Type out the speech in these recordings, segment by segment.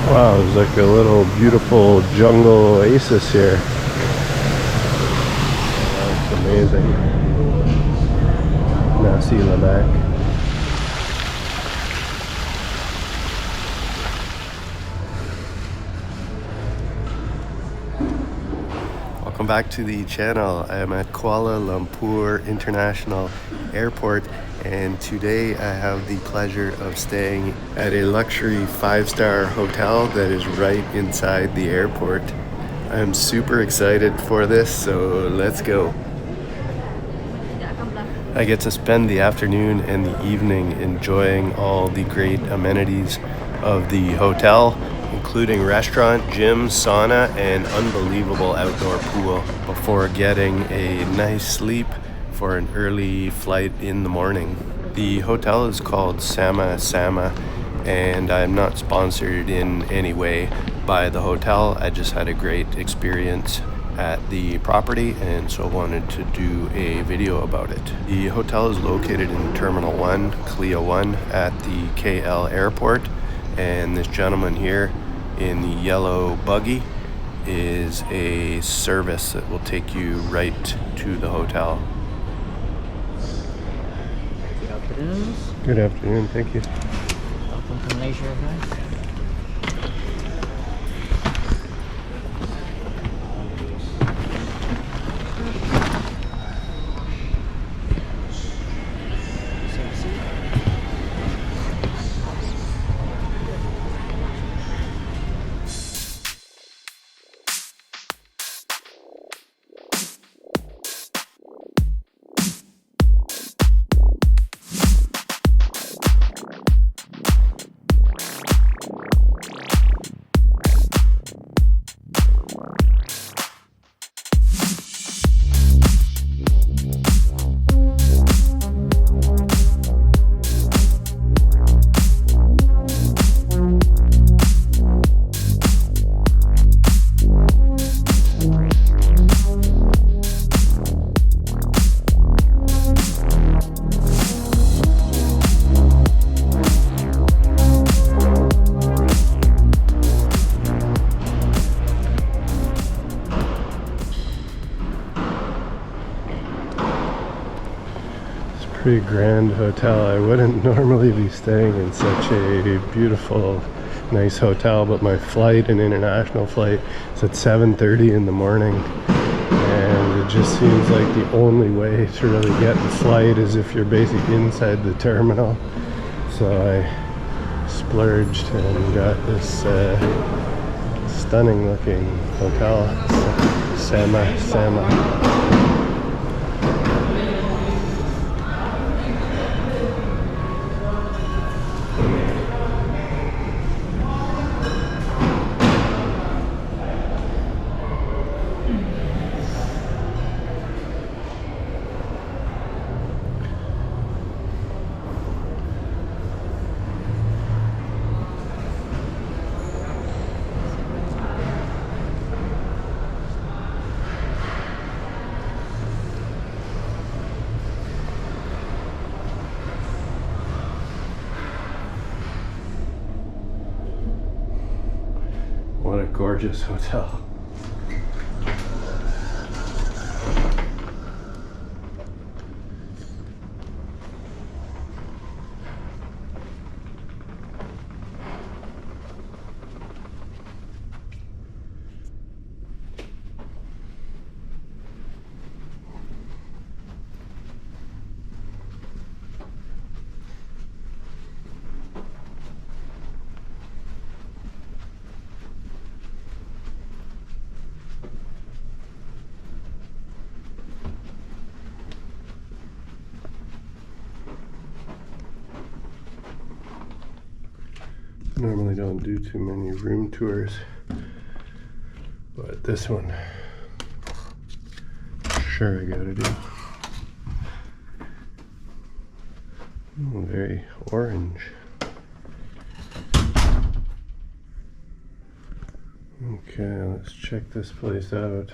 Wow, there's like a little beautiful jungle oasis here. That's amazing. Nasi lemak. Welcome back to the channel. I am at Kuala Lumpur International Airport, and today I have the pleasure of staying at a luxury 5-star hotel that is right inside the airport. I'm super excited for this, so let's go. I get to spend the afternoon and the evening enjoying all the great amenities of the hotel, including restaurant, gym, sauna, and unbelievable outdoor pool before getting a nice sleep for an early flight in the morning. The hotel is called Sama, and I'm not sponsored in any way by the hotel. I just had a great experience at the property, and so wanted to do a video about it. The hotel is located in Terminal 1, Klia 1 at the KL airport, and this gentleman here in the yellow buggy is a service that will take you right to the hotel. Good afternoon. Good afternoon, thank you. Welcome to Malaysia, guys. Pretty grand hotel. I wouldn't normally be staying in such a beautiful, nice hotel, but my flight, an international flight, is at 7:30 in the morning, and it just seems like the only way to really get the flight is if you're basically inside the terminal. So I splurged and got this stunning looking hotel, Sama. What a gorgeous hotel. Normally don't do too many room tours, but this one, sure I gotta do. Very orange. Okay, let's check this place out.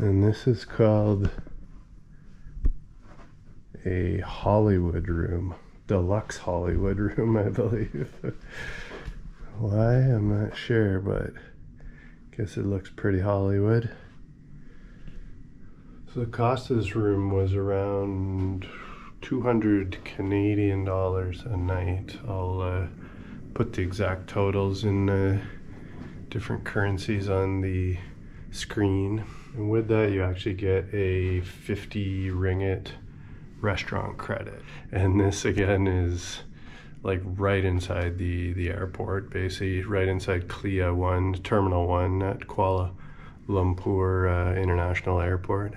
And this is called a Hollywood room. Deluxe Hollywood room, I believe. Why? I'm not sure, but guess it looks pretty Hollywood. So the cost of this room was around 200 Canadian dollars a night. I'll put the exact totals in different currencies on the screen. And with that, you actually get a 50 ringgit restaurant credit. And this again is like right inside the airport, basically right inside Klia 1, Terminal 1 at Kuala Lumpur International Airport.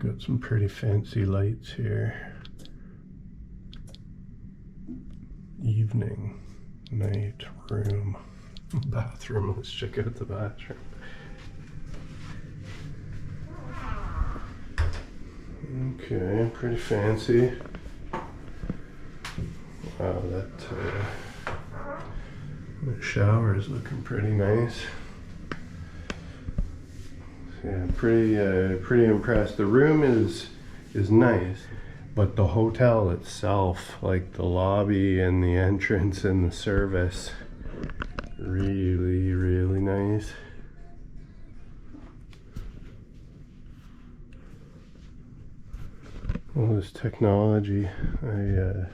Got some pretty fancy lights here. Evening, night, room, bathroom. Let's check out the bathroom. Okay, pretty fancy. Wow, the shower is looking pretty nice. Yeah, pretty impressed. The room is nice, but the hotel itself, like the lobby and the entrance and the service, really nice. All this technology, I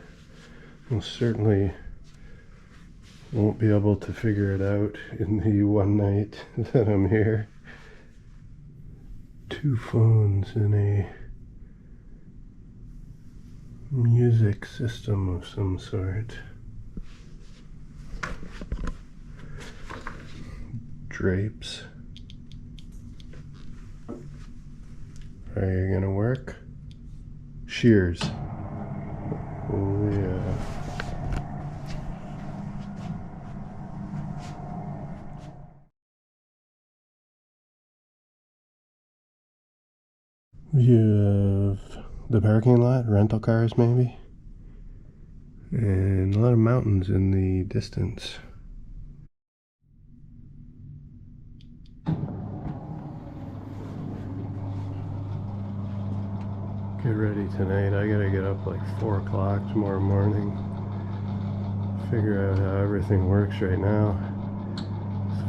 most certainly won't be able to figure it out in the one night that I'm here. 2 phones and a music system of some sort. Drapes. Are you gonna work? Shears. Oh yeah. View of the parking lot, rental cars maybe, and a lot of mountains in the distance. Get ready tonight. I gotta get up like 4 o'clock tomorrow morning. Figure out how everything works right now.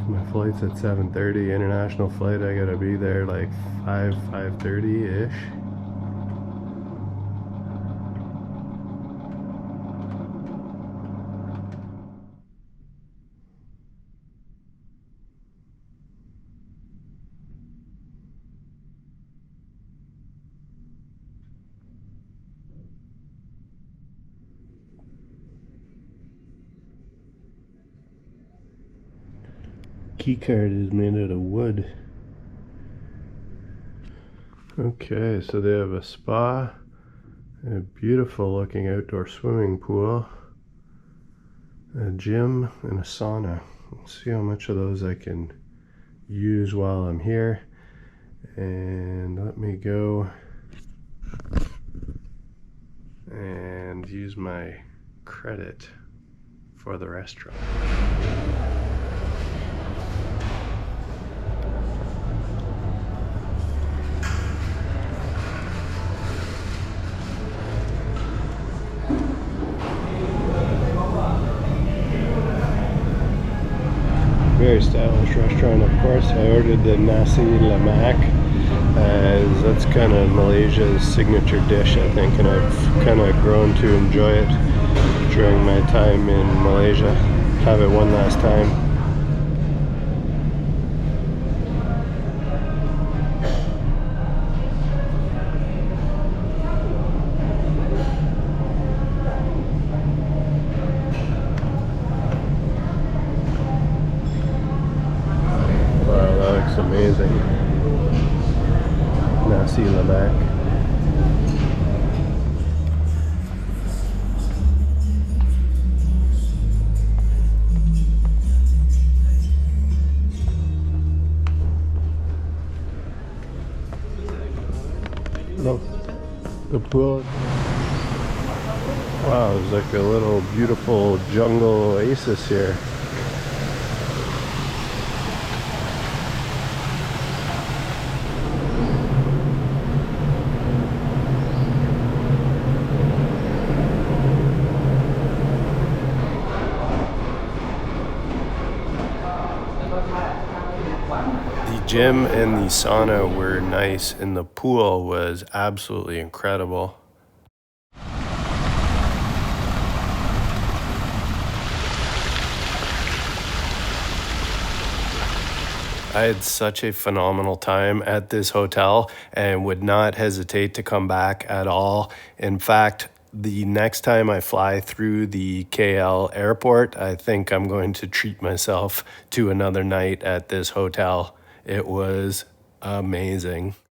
My flight's at 7:30, international flight. I gotta be there like 5:30-ish. Keycard is made out of wood. Okay, so they have a spa, a beautiful looking outdoor swimming pool, a gym, and a sauna. Let's see how much of those I can use while I'm here. And let me go and use my credit for the restaurant. Very stylish restaurant, of course. I ordered the nasi lemak, as that's kind of Malaysia's signature dish, I think, and I've kind of grown to enjoy it during my time in Malaysia. Have it one last time. Amazing. Nasi lemak. Look, the pool. Wow, there's like a little beautiful jungle oasis here. The gym and the sauna were nice, and the pool was absolutely incredible. I had such a phenomenal time at this hotel and would not hesitate to come back at all. In fact, the next time I fly through the KL airport, I think I'm going to treat myself to another night at this hotel. It was amazing.